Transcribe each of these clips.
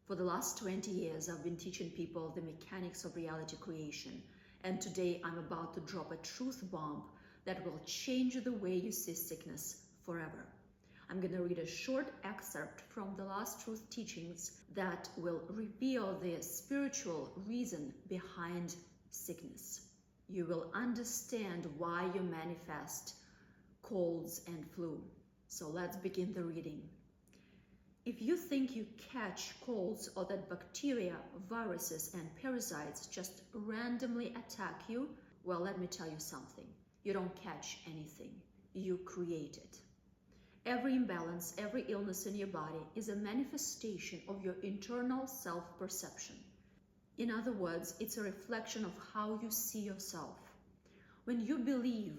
For the last 20 years, I've been teaching people the mechanics of reality creation. And today I'm about to drop a truth bomb that will change the way you see sickness forever. I'm going to read a short excerpt from the last truth teachings that will reveal the spiritual reason behind sickness. You will understand why you manifest colds and flu. So let's begin the reading. If you think you catch colds or that bacteria, viruses, and parasites just randomly attack you, well, let me tell you something. You don't catch anything. You create it. Every imbalance, every illness in your body is a manifestation of your internal self-perception. In other words, it's a reflection of how you see yourself. When you believe,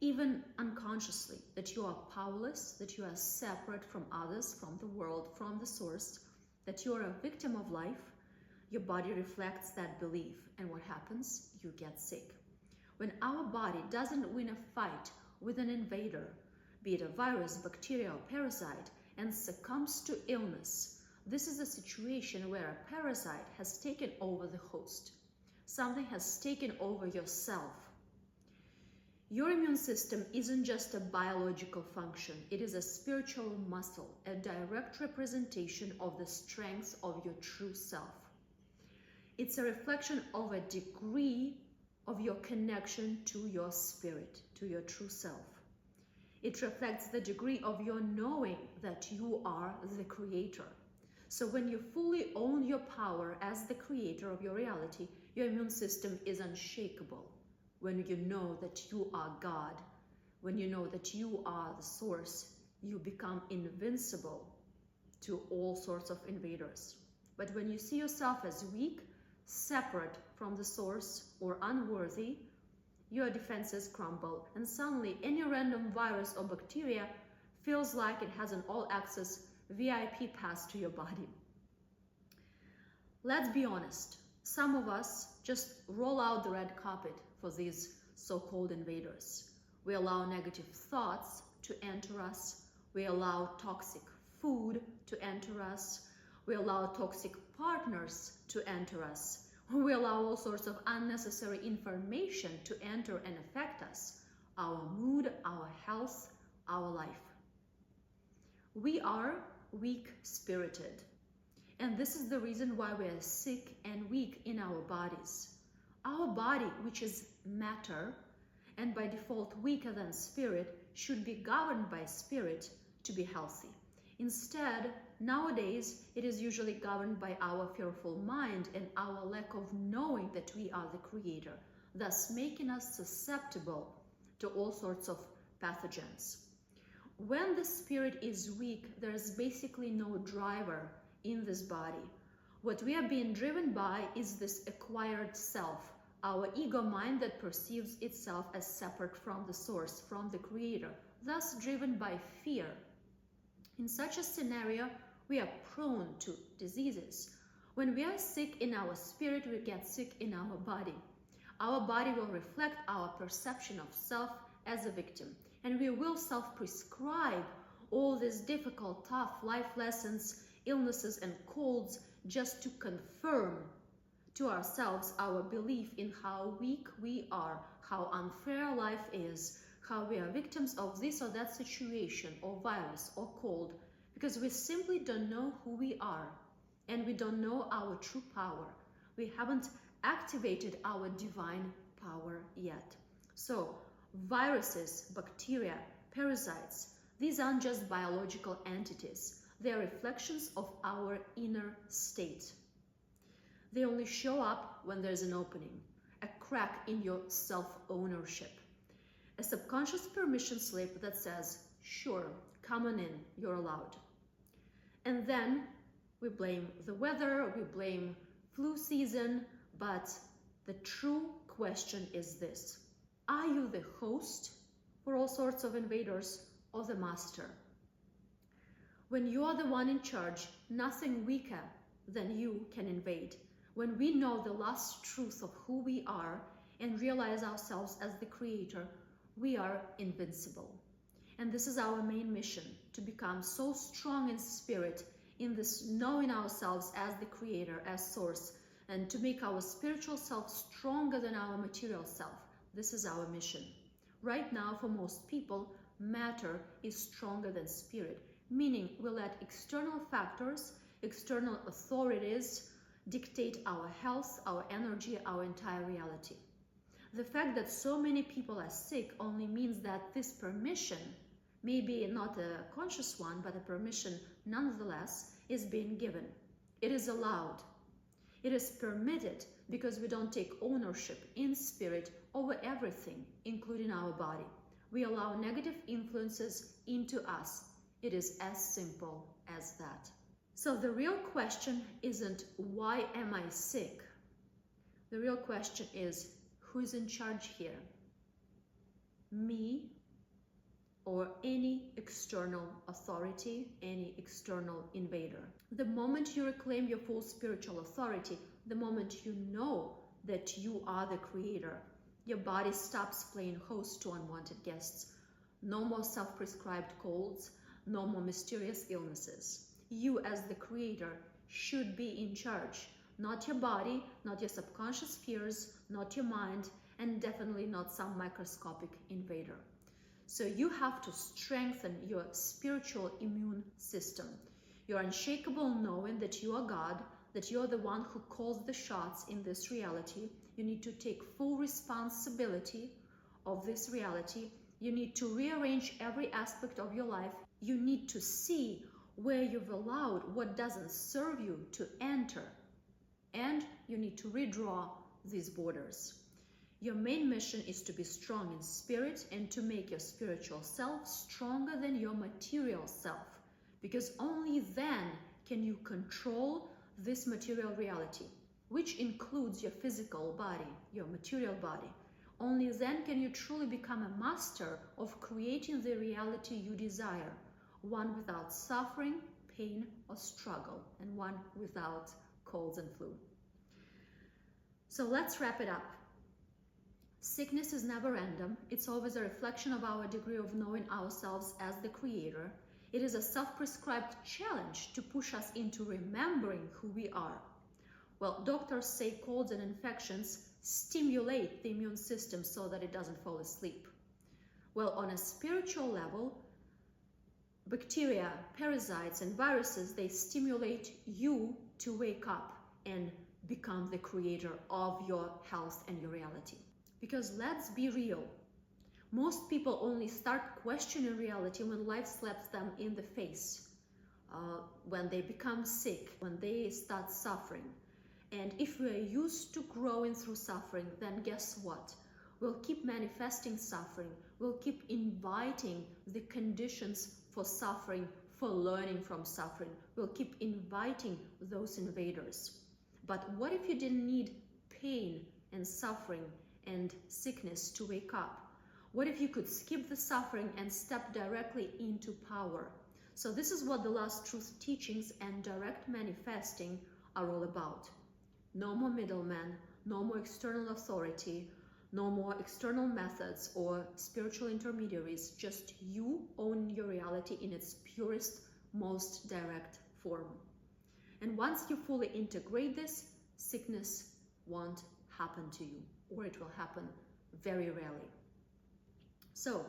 even unconsciously, that you are powerless, that you are separate from others, from the world, from the source, that you are a victim of life, your body reflects that belief. And what happens? You get sick. When our body doesn't win a fight with an invader, be it a virus, bacteria, or parasite, and succumbs to illness, this is a situation where a parasite has taken over the host. Something has taken over yourself. Your immune system isn't just a biological function, it is a spiritual muscle, a direct representation of the strengths of your true self. It's a reflection of a degree of your connection to your spirit, to your true self. It reflects the degree of your knowing that you are the creator. So when you fully own your power as the creator of your reality, your immune system is unshakable. When you know that you are God, when you know that you are the source, you become invincible to all sorts of invaders. But when you see yourself as weak, separate from the source, or unworthy, your defenses crumble, and suddenly any random virus or bacteria feels like it has an all-access VIP pass to your body. Let's be honest, some of us just roll out the red carpet for these so-called invaders. We allow negative thoughts to enter us. We allow toxic food to enter us. We allow toxic partners to enter us. We allow all sorts of unnecessary information to enter and affect us, our mood, our health, our life. We are weak-spirited, and this is the reason why we are sick and weak in our bodies. Our body, which is matter, and by default weaker than spirit, should be governed by spirit to be healthy. Instead, nowadays, it is usually governed by our fearful mind and our lack of knowing that we are the creator, thus making us susceptible to all sorts of pathogens. When the spirit is weak, there is basically no driver in this body. What we are being driven by is this acquired self, our ego mind that perceives itself as separate from the source, from the creator, thus driven by fear. In such a scenario, we are prone to diseases. When we are sick in our spirit, we get sick in our body. Our body will reflect our perception of self as a victim, and we will self-prescribe all these difficult, tough life lessons, illnesses, and colds just to confirm to ourselves our belief in how weak we are, how unfair life is, how we are victims of this or that situation or virus or cold, because we simply don't know who we are and we don't know our true power. We haven't activated our divine power yet. So viruses, bacteria, parasites, these aren't just biological entities. They are reflections of our inner state. They only show up when there's an opening, a crack in your self-ownership, a subconscious permission slip that says, sure, come on in, you're allowed. And then we blame the weather, we blame flu season, but the true question is this: are you the host for all sorts of invaders or the master? When you are the one in charge, nothing weaker than you can invade. When we know the last truth of who we are and realize ourselves as the creator, we are invincible. And this is our main mission, to become so strong in spirit, in this knowing ourselves as the creator, as source, and to make our spiritual self stronger than our material self. This is our mission. Right now, for most people, matter is stronger than spirit, meaning we let external factors, external authorities dictate our health, our energy, our entire reality. The fact that so many people are sick only means that this permission, maybe not a conscious one, but a permission nonetheless, is being given. It is allowed. It is permitted because we don't take ownership in spirit over everything, including our body. We allow negative influences into us. It is as simple as that. So the real question isn't, why am I sick? The real question is, who is in charge here? Me or any external authority, any external invader? The moment you reclaim your full spiritual authority, the moment you know that you are the creator, your body stops playing host to unwanted guests. No more self-prescribed colds, no more mysterious illnesses. You as the creator should be in charge. Not your body, not your subconscious fears, not your mind, and definitely not some microscopic invader. So you have to strengthen your spiritual immune system. Your unshakable knowing that you are God, that you're the one who calls the shots in this reality. You need to take full responsibility of this reality. You need to rearrange every aspect of your life. You need to see where you've allowed what doesn't serve you to enter. And you need to redraw these borders. Your main mission is to be strong in spirit and to make your spiritual self stronger than your material self, because only then can you control this material reality, which includes your physical body, your material body. Only then can you truly become a master of creating the reality you desire, one without suffering, pain, or struggle, and one without colds and flu. So let's wrap it up. Sickness is never random. It's always a reflection of our degree of knowing ourselves as the creator. It is a self-prescribed challenge to push us into remembering who we are. Well, doctors say colds and infections stimulate the immune system so that it doesn't fall asleep. Well, on a spiritual level, bacteria, parasites, and viruses, they stimulate you to wake up and become the creator of your health and your reality. Because let's be real, most people only start questioning reality when life slaps them in the face, when they become sick, when they start suffering. And if we're used to growing through suffering, then guess what? We'll keep manifesting suffering. We'll keep inviting the conditions for suffering, for learning from suffering. We'll keep inviting those invaders. But what if you didn't need pain and suffering and sickness to wake up? What if you could skip the suffering and step directly into power? So this is what the Last Truth teachings and direct manifesting are all about. No more middlemen, no more external authority, no more external methods or spiritual intermediaries, just you own your reality in its purest, most direct form. And once you fully integrate this, sickness won't happen to you, or it will happen very rarely. So,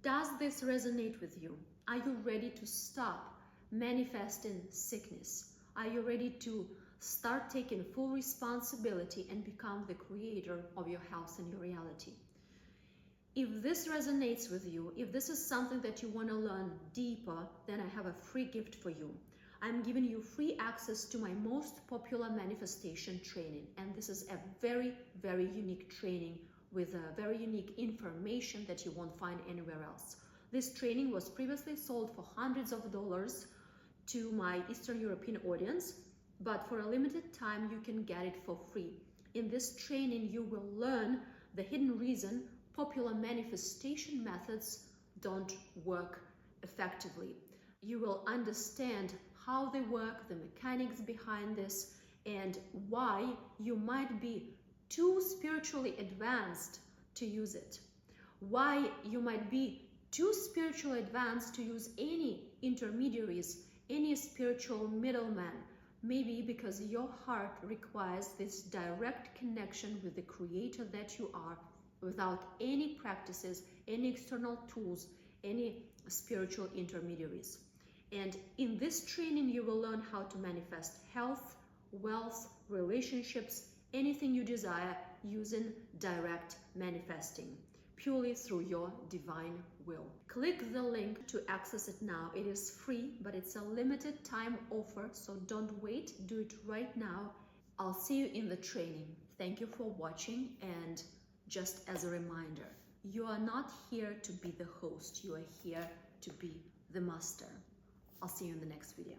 does this resonate with you? Are you ready to stop manifesting sickness? Are you ready to start taking full responsibility and become the creator of your health and your reality? If this resonates with you, if this is something that you want to learn deeper, then I have a free gift for you. I'm giving you free access to my most popular manifestation training. And this is a very, very unique training with a very unique information that you won't find anywhere else. This training was previously sold for hundreds of dollars to my Eastern European audience, but for a limited time, you can get it for free. In this training, you will learn the hidden reason popular manifestation methods don't work effectively. You will understand how they work, the mechanics behind this, and why you might be too spiritually advanced to use it. Why you might be too spiritually advanced to use any intermediaries, any spiritual middleman. Maybe because your heart requires this direct connection with the creator that you are, without any practices, any external tools, any spiritual intermediaries. And in this training, you will learn how to manifest health, wealth, relationships, anything you desire using direct manifesting, purely through your divine will. Click the link to access it now. It is free, but it's a limited time offer, so don't wait. Do it right now. I'll see you in the training. Thank you for watching, and just as a reminder, you are not here to be the host. You are here to be the master. I'll see you in the next video.